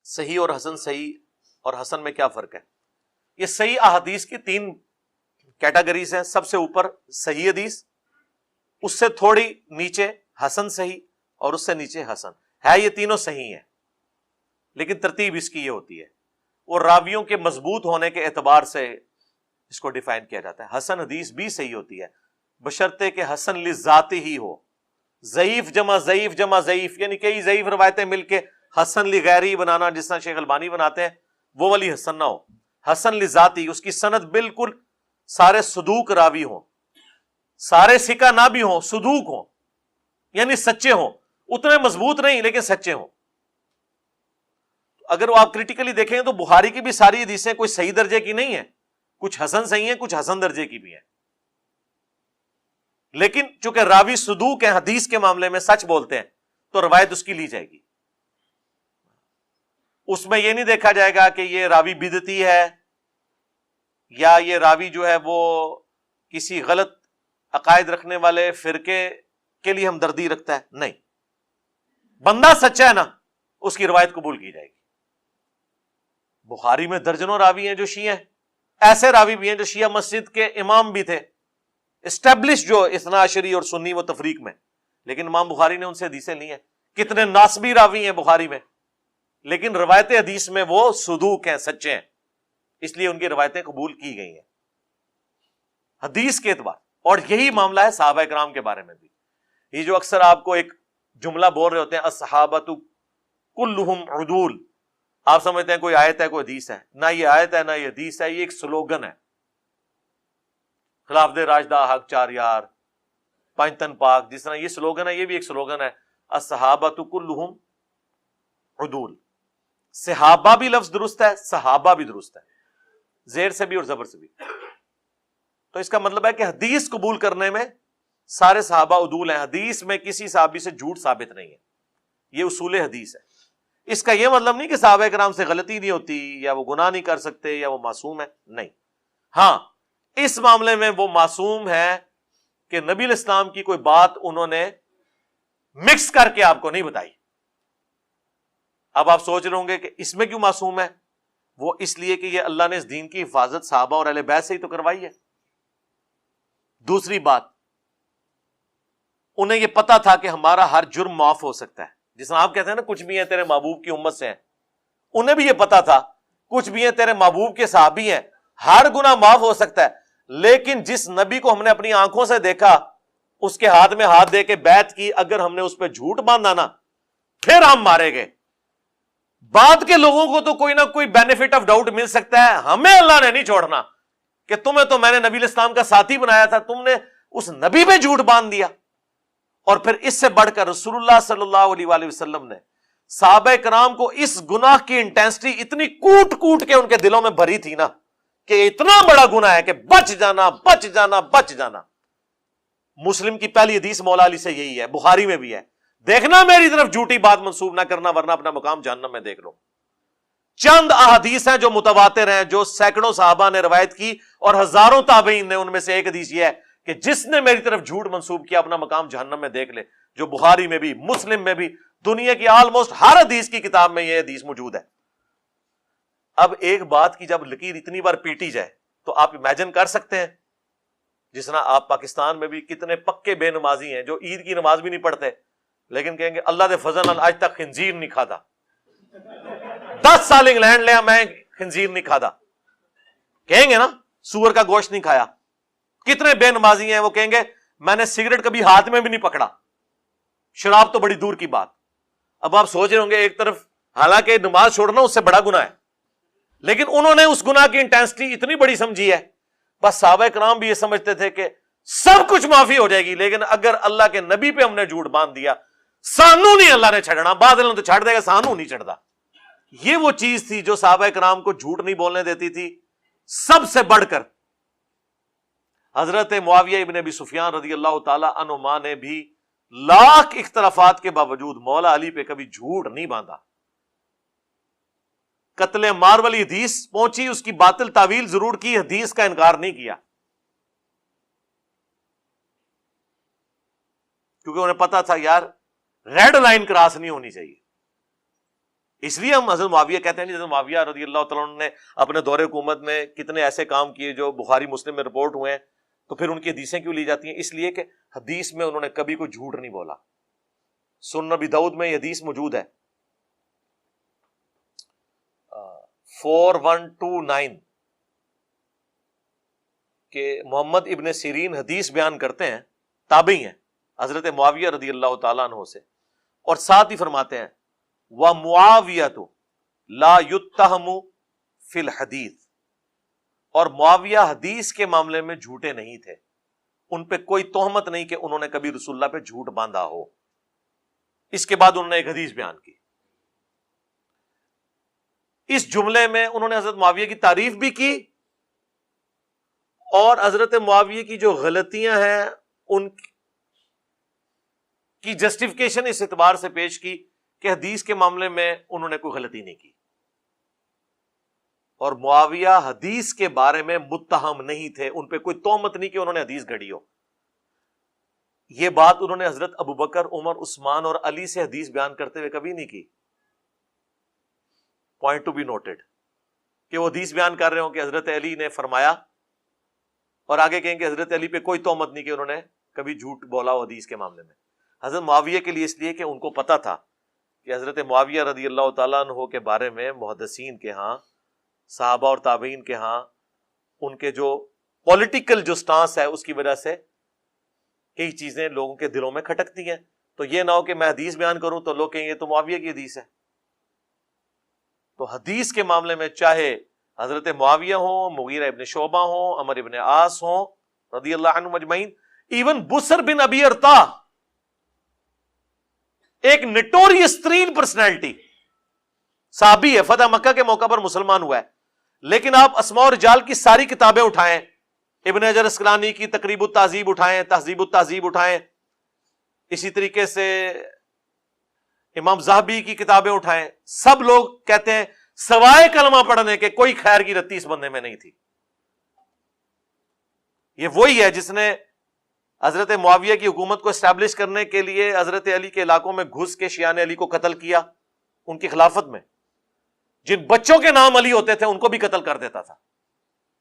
صحیح اور حسن، صحیح اور حسن میں کیا فرق ہے؟ یہ صحیح احادیث کی 3 کیٹیگریز ہیں. سب سے اوپر صحیح حدیث، اس سے تھوڑی نیچے حسن صحیح، اور اس سے نیچے حسن. ہے یہ تینوں صحیح ہیں، لیکن ترتیب اس کی یہ ہوتی ہے، وہ راویوں کے مضبوط ہونے کے اعتبار سے اس کو ڈیفائن کیا جاتا ہے. حسن حدیث بھی صحیح ہوتی ہے بشرطے کہ حسن لذاتی ہی ہو. ضعیف جمع ضعیف جمع ضعیف، یعنی کئی ضعیف روایتیں مل کے حسن لغیری بنانا، جس طرح شیخ البانی بناتے ہیں، وہ والی حسن نہ ہو. حسن لذاتی، اس کی سند بالکل سارے صدوق راوی ہوں، سارے ثقہ نہ بھی ہوں، صدوق ہوں، یعنی سچے ہوں، اتنے مضبوط نہیں لیکن سچے ہوں. اگر وہ آپ کریٹیکلی دیکھیں تو بخاری کی بھی ساری حدیثیں کوئی صحیح درجے کی نہیں ہیں، کچھ حسن صحیح ہیں، کچھ حسن درجے کی بھی ہیں. لیکن چونکہ راوی صدوق ہیں، حدیث کے معاملے میں سچ بولتے ہیں، تو روایت اس کی لی جائے گی. اس میں یہ نہیں دیکھا جائے گا کہ یہ راوی بدعتی ہے یا یہ راوی جو ہے وہ کسی غلط عقائد رکھنے والے فرقے کے لیے ہمدردی رکھتا ہے. نہیں، بندہ سچا ہے نا، اس کی روایت قبول کی جائے گی. بخاری میں درجنوں راوی ہیں جو شیعہ ہیں، ایسے راوی بھی ہیں جو شیعہ مسجد کے امام بھی تھے، اسٹیبلش جو اثنا عشری اور سنی و تفریق میں، لیکن امام بخاری نے ان سے حدیثیں لی ہیں. کتنے ناسبی راوی ہیں بخاری میں، لیکن روایت حدیث میں وہ صدوق ہیں، سچے ہیں، اس لیے ان کی روایتیں قبول کی گئی ہیں حدیث کے اعتبار. اور یہی معاملہ ہے صحابہ کرام کے بارے میں بھی. یہ جو اکثر آپ کو ایک جملہ بول رہے ہوتے ہیں الصحابۃ کلہم عدول، آپ سمجھتے ہیں کوئی آیت ہے کوئی حدیث ہے. نہ یہ آیت ہے نہ یہ حدیث ہے، یہ ایک سلوگن ہے. خلاف دے راشدہ حق چار یار پانچ تن پاک، جس طرح یہ سلوگن ہے، یہ بھی ایک سلوگن ہے الصحابۃ کلہم عدول. صحابہ بھی لفظ درست ہے، صحابہ بھی درست ہے، زیر سے بھی اور زبر سے بھی. تو اس کا مطلب ہے کہ حدیث قبول کرنے میں سارے صحابہ عدول ہیں. حدیث میں کسی صحابی سے جھوٹ ثابت نہیں ہے، یہ اصول حدیث ہے. اس کا یہ مطلب نہیں کہ صحابہ کرام سے غلطی نہیں ہوتی یا وہ گناہ نہیں کر سکتے یا وہ معصوم ہے، نہیں. ہاں، اس معاملے میں وہ معصوم ہے کہ نبی الاسلام کی کوئی بات انہوں نے مکس کر کے آپ کو نہیں بتائی. اب آپ سوچ رہے ہوں گے کہ اس میں کیوں معصوم ہے؟ وہ اس لیے کہ یہ اللہ نے اس دین کی حفاظت صحابہ اور اہل بیت سے ہی تو کروائی ہے. دوسری بات، انہیں یہ پتا تھا کہ ہمارا ہر جرم معاف ہو سکتا ہے. جس طرح آپ کہتے ہیں نا کچھ بھی ہیں تیرے محبوب کی امت سے ہیں، انہیں بھی یہ پتا تھا کچھ بھی ہیں تیرے محبوب کے صحابی ہیں، ہر گناہ معاف ہو سکتا ہے. لیکن جس نبی کو ہم نے اپنی آنکھوں سے دیکھا، اس کے ہاتھ میں ہاتھ دے کے بیعت کی، اگر ہم نے اس پہ جھوٹ باندھا نا، پھر ہم مارے گئے. بعد کے لوگوں کو تو کوئی نہ کوئی بینیفٹ آف ڈاؤٹ مل سکتا ہے، ہمیں اللہ نے نہیں چھوڑنا کہ تمہیں تو میں نے نبی الاسلام کا ساتھی بنایا تھا، تم نے اس نبی پہ جھوٹ باندھ دیا. اور پھر اس سے بڑھ کر رسول اللہ صلی اللہ علیہ وآلہ وسلم نے صحابہ کرام کو اس گناہ کی انٹینسٹی اتنی کوٹ کوٹ کے ان کے دلوں میں بھری تھی نا کہ اتنا بڑا گناہ ہے کہ بچ جانا بچ جانا بچ جانا. مسلم کی پہلی حدیث مولا علی سے یہی ہے، بخاری میں بھی ہے، دیکھنا میری طرف جھوٹی بات منسوب نہ کرنا ورنہ اپنا مقام جہنم میں دیکھ لو. چند احادیث ہیں جو متواتر ہیں، جو سینکڑوں صحابہ نے روایت کی اور ہزاروں تابعین نے. ان میں سے ایک حدیث یہ ہے کہ جس نے میری طرف جھوٹ منسوب کیا اپنا مقام جہنم میں دیکھ لے، جو بخاری میں بھی مسلم میں بھی دنیا کی آلموسٹ ہر حدیث کی کتاب میں یہ حدیث موجود ہے. اب ایک بات کی جب لکیر اتنی بار پیٹی جائے تو آپ امیجن کر سکتے ہیں، جس طرح آپ پاکستان میں بھی کتنے پکے بے نمازی ہیں جو عید کی نماز بھی نہیں پڑھتے، لیکن کہیں گے اللہ دے فضل نال آج تک خنزیر نہیں کھادا، 10 سال انگلینڈ لیا میں خنزیر نہیں کھادا، کہیں گے نا سور کا گوشت نہیں کھایا. کتنے بے نمازی ہیں وہ کہیں گے میں نے سگریٹ کبھی ہاتھ میں بھی نہیں پکڑا، شراب تو بڑی دور کی بات. اب آپ سوچ رہے ہوں گے ایک طرف حالانکہ نماز چھوڑنا اس سے بڑا گناہ ہے، لیکن انہوں نے اس گناہ کی انٹینسٹی اتنی بڑی سمجھی ہے. بس صحابہ کرام بھی یہ سمجھتے تھے کہ سب کچھ معافی ہو جائے گی، لیکن اگر اللہ کے نبی پہ ہم نے جھوٹ باندھ دیا سانو نہیں اللہ نے چھڑنا، بادل تو چھڑ دے گا، سانو نہیں چڑھتا. یہ وہ چیز تھی جو صحابہ کرام کو جھوٹ نہیں بولنے دیتی تھی. سب سے بڑھ کر حضرت معاویہ ابن ابی سفیان رضی اللہ تعالی عنہما نے بھی لاکھ اختلافات کے باوجود مولا علی پہ کبھی جھوٹ نہیں باندھا. قتل مار والی حدیث پہنچی، اس کی باطل تعویل ضرور کی، حدیث کا انکار نہیں کیا، کیونکہ انہیں پتا تھا یار ریڈ لائن کراس نہیں ہونی چاہیے. اس لیے ہم حضرت معاویہ کہتے ہیں. حضرت معاویہ رضی اللہ تعالیٰ عنہ نے اپنے دور حکومت میں کتنے ایسے کام کیے جو بخاری مسلم میں رپورٹ ہوئے ہیں. تو پھر ان کی حدیثیں کیوں لی جاتی ہیں؟ اس لیے کہ حدیث میں انہوں نے کبھی کوئی جھوٹ نہیں بولا. سنن ابی داؤد میں یہ حدیث موجود ہے 4129 کہ محمد ابن سیرین حدیث بیان کرتے ہیں، تابعی ہیں حضرت معاویہ رضی اللہ تعالیٰ عنہ سے، اور ساتھ ہی فرماتے ہیں وَمُعَاوِيَةُ لَا يُتَّهَمُ فِي الْحَدِيثِ، اور معاویہ حدیث کے معاملے میں جھوٹے نہیں تھے، ان پہ کوئی تہمت نہیں کہ انہوں نے کبھی رسول اللہ پہ جھوٹ باندھا ہو. اس کے بعد انہوں نے ایک حدیث بیان کی. اس جملے میں انہوں نے حضرت معاویہ کی تعریف بھی کی اور حضرت معاویہ کی جو غلطیاں ہیں ان کی جسٹیفیکیشن اس اعتبار سے پیش کی کہ حدیث کے معاملے میں انہوں نے کوئی غلطی نہیں کی، اور معاویہ حدیث کے بارے میں متہم نہیں تھے، ان پہ کوئی تہمت نہیں کہ انہوں نے حدیث گھڑی ہو. یہ بات انہوں نے حضرت ابو بکر، عمر، عثمان اور علی سے حدیث بیان کرتے ہوئے کبھی نہیں کی. پوائنٹ ٹو بی نوٹڈ کہ وہ حدیث بیان کر رہے ہوں کہ حضرت علی نے فرمایا، اور آگے کہیں کہ حضرت علی پہ کوئی تہمت نہیں کہ انہوں نے کبھی جھوٹ بولا ہو حدیث کے معاملے میں. حضرت معاویہ کے لیے اس لیے کہ ان کو پتا تھا کہ حضرت معاویہ رضی اللہ تعالیٰ عنہ کے بارے میں محدثین کے ہاں، صحابہ اور تابعین کے ہاں، ان کے جو پولیٹیکل جو سٹانس ہے اس کی وجہ سے کئی چیزیں لوگوں کے دلوں میں کھٹکتی ہیں. تو یہ نہ ہو کہ میں حدیث بیان کروں تو لوگ کہیں یہ تو معاویہ کی حدیث ہے. تو حدیث کے معاملے میں چاہے حضرت معاویہ ہوں، مغیرہ ابن شعبہ ہوں، عمر ابن عاص ہوں رضی اللہ عنہم اجمعین، ایون بسر بن ابی ارطا، ایک نٹوریس ترین پرسنالٹی، صحابی ہے، فتح مکہ کے موقع پر مسلمان ہوا ہے، لیکن آپ اسماء و رجال کی ساری کتابیں اٹھائیں، ابن حجر اسقلانی کی تقریب التہذیب اٹھائیں، تہذیب التہذیب اٹھائیں، اسی طریقے سے امام ذہبی کی کتابیں اٹھائیں، سب لوگ کہتے ہیں سوائے کلمہ پڑھنے کے کوئی خیر کی رتی اس بندے میں نہیں تھی. یہ وہی ہے جس نے حضرت معاویہ کی حکومت کو اسٹیبلش کرنے کے لیے حضرت علی کے علاقوں میں گھس کے شیعان علی کو قتل کیا. ان کی خلافت میں جن بچوں کے نام علی ہوتے تھے ان کو بھی قتل کر دیتا تھا.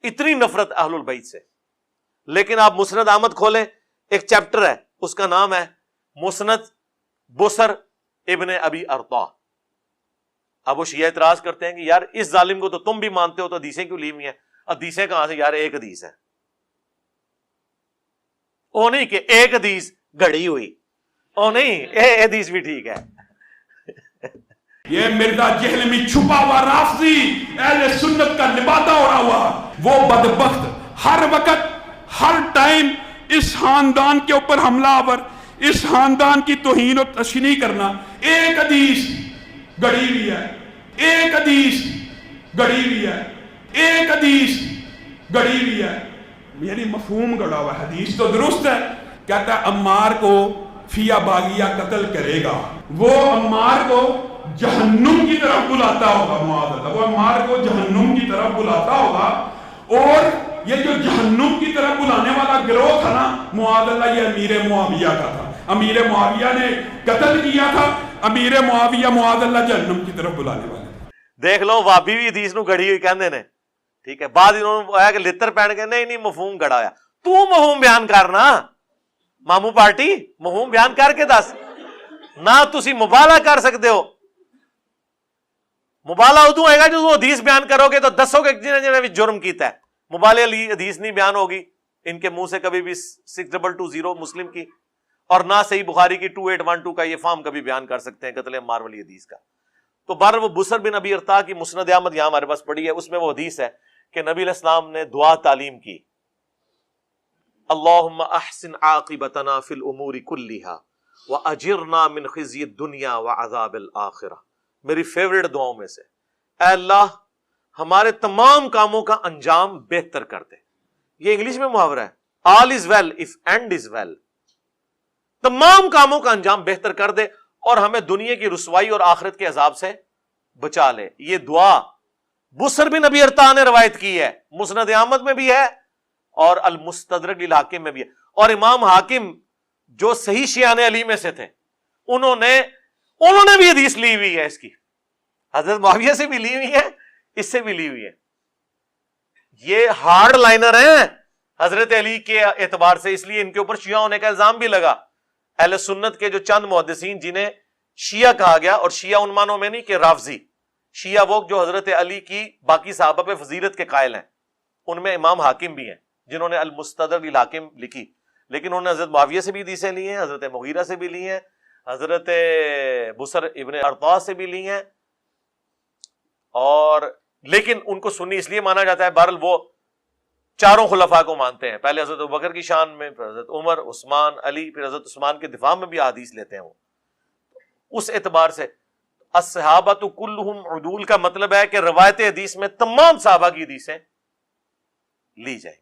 اتنی نفرت اہل البیت سے. لیکن آپ مسند احمد کھولیں، ایک چیپٹر ہے، اس کا نام ہے مسند بسر ابن ابی ارطا. اب وہ شیعہ اعتراض کرتے ہیں کہ یار اس ظالم کو تو تم بھی مانتے ہو تو حدیثیں کیوں لی ہوئی ہیں؟ حدیثیں کہاں سے؟ یار ایک حدیث ہے، او نہیں کہ ایک حدیث گھڑی ہوئی، او نہیں حدیث بھی ٹھیک ہے. یہ مرزا جہلمی چھپا ہوا رافضی اہل سنت کا نباتہ ہو رہا ہوا، وہ بدبخت ہر وقت ہر ٹائم اس خاندان کے اوپر حملہ آور، اس خاندان کی توہین و تشنیع کرنا. ایک حدیث گڑی ہوئی ہے، ایک حدیث گڑی ہوئی ہے، ایک حدیث گڑی ہوئی ہے، یعنی مفہوم گڑا ہوا. حدیث تو درست ہے، کہتا ہے عمار کو فیا باغیہ قتل کرے گا، وہ عمار کو جہنم کی طرف بلاتا ہوگا. معاذ اللہ، وہ عمار کو جہنم کی طرف بلاتا ہوگا. اور یہ جو جہنم کی طرف بلانے والا گروہ تھا نا، معاذ اللہ، یہ امیر معاویہ کا تھا. امیر معاویہ نے قتل کیا تھا. امیر معاویہ معاذ اللہ جہنم کی طرف بلانے والے. دیکھ لو وابی بھی حدیث نو گھڑی ہوئی کہندے نے، ٹھیک ہے. بعد انہوں نے آیا کہ لتر پہن کے نہیں مفہوم گڑا ہویا. تو مفہوم بیان کرنا مامو پارٹی، مفہوم بیان کر کے دس نہ. تسی مبالغہ کر سکتے ہو. مبالغہ ادو ہوئے گا جو حدیث بیان کرو گے تو دسو گے جنہیں جنہیں بھی جرم کیتا ہے. مبالغہ لی حدیث نہیں بیان ہوگی ان کے منہ سے کبھی بھی 6220 مسلم کی، اور نہ صحیح بخاری کی 2812 کا یہ فارم کبھی بیان کر سکتے ہیں قتل عمار والی حدیث کا. تو بہر وہ بسر بن ابی ارطا کی مسند احمد یہاں ہمارے پاس پڑھی ہے، اس میں وہ حدیث ہے کہ نبی علیہ السلام نے دعا تعلیم کی، اللہم احسن عاقبتنا فی الامور کلہا واجرنا من خزی الدنیا وعذاب الاخرہ. میری فیوریٹ دعاؤں میں سے، اے اللہ ہمارے تمام کاموں کا انجام بہتر کر دے. یہ انگلش میں محاورہ ہے، all is well if end is well. تمام کاموں کا انجام بہتر کر دے اور ہمیں دنیا کی رسوائی اور آخرت کے عذاب سے بچا لے. یہ دعا بسر بن ابی ارطا نے روایت کی ہے، مسند احمد میں بھی ہے اور المستدرک للحاکم میں بھی ہے. اور امام حاکم جو صحیح شیعان علی میں سے تھے، انہوں نے بھی حدیث لی ہوئی ہے اس کی. حضرت معاویہ سے بھی لی ہوئی ہیں، اس سے بھی لی ہوئی ہیں. یہ ہارڈ لائنر ہیں حضرت علی کے اعتبار سے، اس لیے ان کے اوپر شیعہ ہونے کا الزام بھی لگا. اہل سنت کے جو چند محدثین جنہیں شیعہ کہا گیا، اور شیعہ ان معنوں میں نہیں کہ رافضی، شیعہ وہ جو حضرت علی کی باقی صحابہ پہ فضیلت کے قائل ہیں، ان میں امام حاکم بھی ہیں جنہوں نے المستدرک للحاکم لکھی، لیکن انہوں نے حضرت معاویہ سے بھی حدیثیں لی ہیں، حضرت مغیرہ سے بھی لی ہیں، حضرت بصر ابن ارطاء سے بھی لی ہیں، اور لیکن ان کو سنی اس لیے مانا جاتا ہے. بہرحال وہ چاروں خلفاء کو مانتے ہیں، پہلے حضرت ابوبکر کی شان میں، پھر حضرت عمر، عثمان، علی، پھر حضرت عثمان کے دفاع میں بھی احادیث لیتے ہیں. وہ اس اعتبار سے الصحابۃ کلہم عدول کا مطلب ہے کہ روایت حدیث میں تمام صحابہ کی حدیثیں لی جائیں.